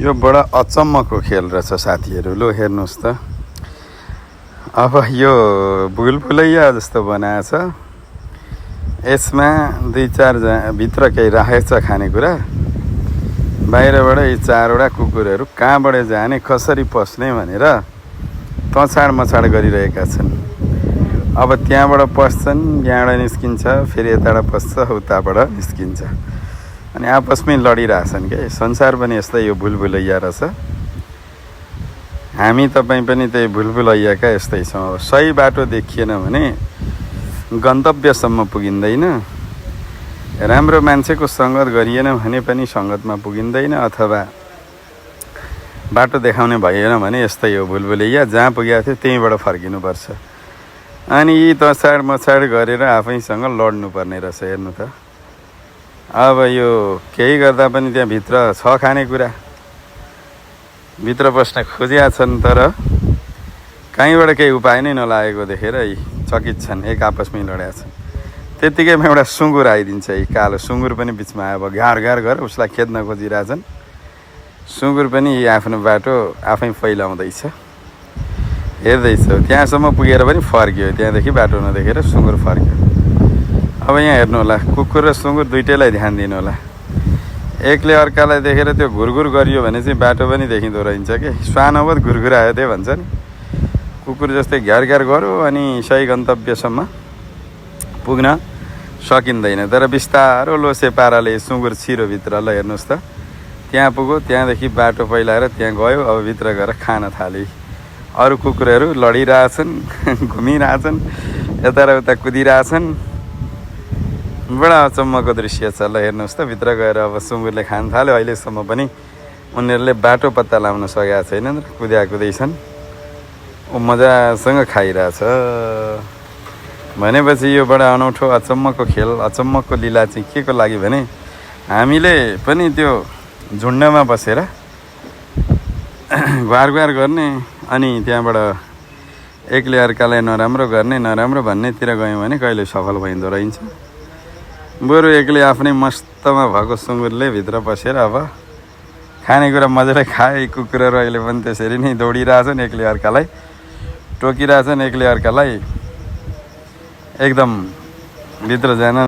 यो बडा अचम्मको खेल रहेछ साथीहरू। लो हेर्नुहोस् त, अब यो भुलभुलैया जस्तो बनाएछ। यसमा 2-4 भित्र केही राखेको छ खानेकुरा, बाहिरबाट यी 4वटा कुकुरहरू कहाँबाट जाने कसरी पस्ने भनेर तछाड मछाड गरिरहेका छन्। अब त्यहाँबाट पस्छन्, यहाँबाट निस्किन्छ, फेरि यताबाट पस्छ, उताबाट निस्किन्छ, अनि आपसमै लडिरहेछन् के। संसार पनि यस्तै यो भुलभुलैया रहेछ। हामी तपाईँ पनि त्यही भुलभुलैयाका यस्तै छौँ। सही बाटो देखिएन भने गन्तव्यसम्म पुगिँदैन, राम्रो मान्छेको सङ्गत गरिएन भने पनि सङ्गतमा पुगिँदैन, अथवा बाटो देखाउने भएन भने यस्तै हो भुलभुलैया। जहाँ पुगेको थियो त्यहीँबाट फर्किनुपर्छ, अनि यी तछाड मछाड गरेर आफैसँग लड्नुपर्ने रहेछ। हेर्नु त, अब यो केही गर्दा पनि त्यहाँ भित्र छ खानेकुरा, भित्र पस्न खोजिया छन्, तर कहीँबाट केही उपाय नै नलागेको देखेर यी चकित छन्, एक आपसमै लडेका छन्। त्यत्तिकैमा एउटा सुँगुर आइदिन्छ। यी कालो सुँगुर पनि बिचमा आयो, अब घार घार गरेर उसलाई खेद्न खोजिरहेछन्। सुँगुर पनि यी आफ्नो बाटो आफै फैलाउँदैछ, हेर्दैछ। त्यहाँसम्म पुगेर पनि फर्क्यो, त्यहाँदेखि बाटो नदेखेर सुँगुर फर्क्यो। अब यहाँ हेर्नु होला, कुकुर र सुँगुर दुइटैलाई ध्यान दिनु होला। एकले अर्कालाई देखेर त्यो घुरघुर गरियो भने चाहिँ बाटो पनि देखिँदो रहन्छ कि। स्वानवत घुरघुरायो त्यही भन्छ नि। कुकुर जस्तै घ्यार घ्यार गऱ्यो अनि सही गन्तव्यसम्म पुग्न सकिँदैन, तर बिस्तारो लोसे पाराले सुँगुर छिरो भित्र। ल हेर्नुहोस् त, त्यहाँ पुग्यो, त्यहाँदेखि बाटो फैलाएर त्यहाँ गयो। अब भित्र गएर खान थाले। अरू कुकुरहरू लडिरहेछन्, घुमिरहेछन्, यता र उता कुदिरहेछन्। बडा अचम्मको दृश्य छ। ल हेर्नुहोस् त, भित्र गएर अब सुँगुरले खान थाल्यो। अहिलेसम्म पनि उनीहरूले बाटो पत्ता लगाउन सकेका छैनन्, कुद्या कुदैछन्। ऊ मजासँग खाइरहेछ। भनेपछि यो बडा अनौठो अचम्मको खेल, अचम्मको लीला चाहिँ के को लागि भने हामीले पनि त्यो झुन्डमा बसेर घुवार घुवार गर्ने, अनि त्यहाँबाट एकले अर्कालाई नराम्रो गर्ने, नराम्रो भन्नेतिर गयौँ भने कहिले सफल भइँदो रहन्छ। बरु एक्लै आफ्नै मस्तमा भएको सुँगुरले भित्र पसेर अब खानेकुरा मजाले खाए। कुकुरहरू अहिले पनि त्यसरी नै दौडिरहेछन्, एकले अर्कालाई टोकिरहेछन्, एकले अर्कालाई एकदम भित्र जान